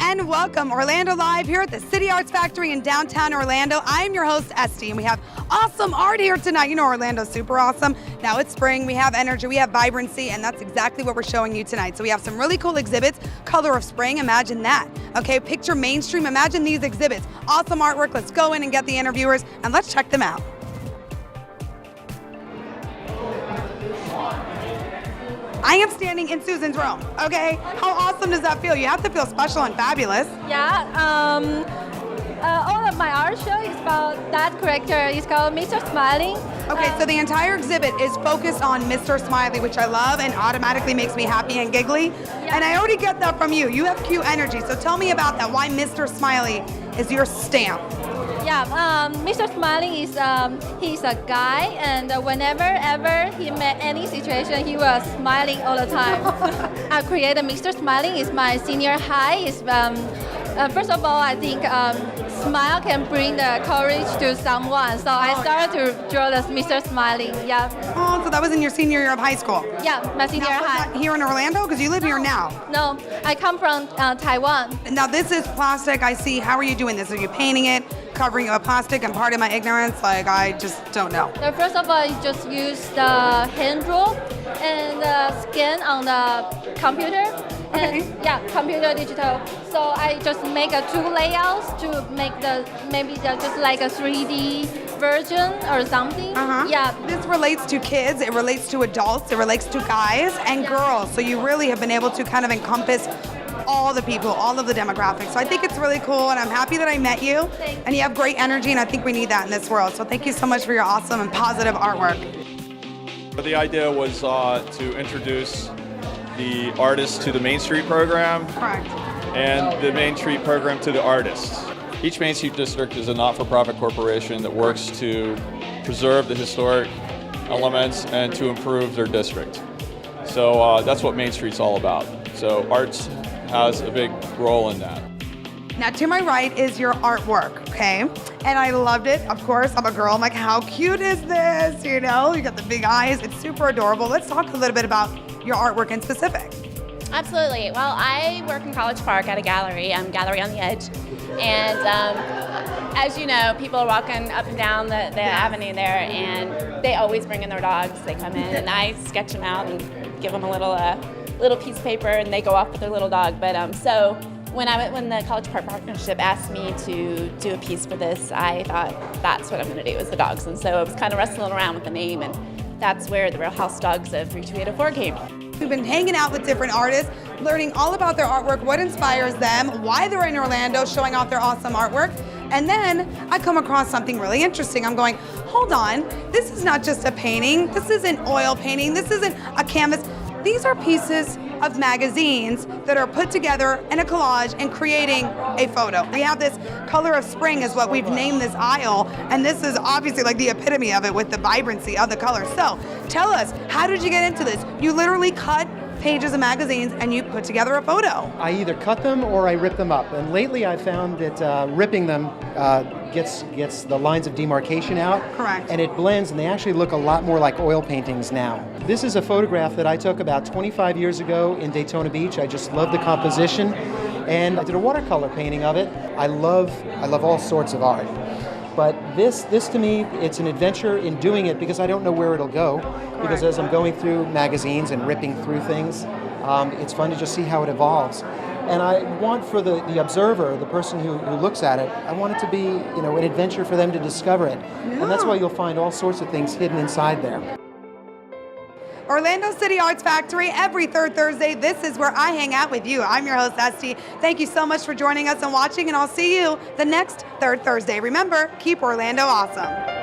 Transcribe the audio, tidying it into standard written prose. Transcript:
and welcome Orlando Live here at the City Arts Factory in downtown Orlando. I'm your host, Esty, and we have awesome art here tonight. You know Orlando's super awesome. Now it's spring, we have energy, we have vibrancy, and that's exactly what we're showing you tonight. So we have some really cool exhibits. Color of Spring, imagine that. Okay, picture mainstream, imagine these exhibits. Awesome artwork, let's go in and get the interviewers, and let's check them out. I am standing in Susan's room, okay? How awesome does that feel? You have to feel special and fabulous. Yeah, all of my art show is about that character. It's called Mr. Smiling. Okay, so the entire exhibit is focused on Mr. Smiley, which I love and automatically makes me happy and giggly. Yeah. And I already get that from you. You have cute energy, so tell me about that. Why Mr. Smiley is your stamp? Yeah, Mr. Smiling is he's a guy, and whenever ever he met any situation, he was smiling all the time. I created Mr. Smiling. It's my senior high. It's first of all, I think smile can bring the courage to someone. So I started to draw this Mr. Smiling. Yeah. Oh, so that was in your senior year of high school. Yeah, my senior Now, was high. that here in Orlando? Because you live here now. No, I come from Taiwan. Now this is plastic, I see. How are you doing this? Are you painting it, covering it with plastic? And part of my ignorance, like I just don't know. So first of all, you just use the hand draw and scan on the computer. And Okay. yeah, computer digital. So I just make two layouts to make just like a 3D version or something. Yeah. This relates to kids, it relates to adults, it relates to guys and Yeah. girls. So you really have been able to kind of encompass all the people, all of the demographics. So I think it's really cool, and I'm happy that I met you. Thank And you have great energy, and I think we need that in this world. So thank you so much for your awesome and positive artwork. The idea was to introduce the artists to the Main Street program Correct. and the Main Street program to the artists. Each Main Street district is a not-for-profit corporation that works to preserve the historic elements and to improve their district. So that's what Main Street's all about. So arts has a big role in that. Now to my right is your artwork, okay? And I loved it, of course. I'm a girl, I'm like, how cute is this? You know, you got the big eyes, it's super adorable. Let's talk a little bit about your artwork in specific. Absolutely. Well, I work in College Park at a gallery, Gallery on the Edge. And as you know, people are walking up and down the avenue there, and they always bring in their dogs. They come in, and I sketch them out and give them a little piece of paper, and they go off with their little dog. But so when the College Park Partnership asked me to do a piece for this, I thought that's what I'm going to do, is the dogs. And so I was kind of wrestling around with the name, and that's where the Real House Dogs of 3284 came. We've been hanging out with different artists, learning all about their artwork, what inspires them, why they're in Orlando showing off their awesome artwork. And then I come across something really interesting. I'm going, hold on, this is not just a painting, this isn't oil painting, this isn't a canvas. These are pieces of magazines that are put together in a collage and creating a photo. We have this Color of Spring is what we've named this aisle, and this is obviously like the epitome of it with the vibrancy of the colors. So tell us, how did you get into this? You literally cut pages of magazines and you put together a photo. I either cut them or I rip them up. And lately I've found that ripping them gets the lines of demarcation out. Correct. And it blends, and they actually look a lot more like oil paintings now. This is a photograph that I took about 25 years ago in Daytona Beach. I just love the composition, and I did a watercolor painting of it. I love all sorts of art. But this to me, it's an adventure in doing it because I don't know where it'll go. Because as I'm going through magazines and ripping through things, it's fun to just see how it evolves. And I want for the observer, the person who looks at it, I want it to be, an adventure for them to discover it. Yeah. And that's why you'll find all sorts of things hidden inside there. Orlando City Arts Factory, every third Thursday. This is where I hang out with you. I'm your host, Esty. Thank you so much for joining us and watching, and I'll see you the next third Thursday. Remember, keep Orlando awesome.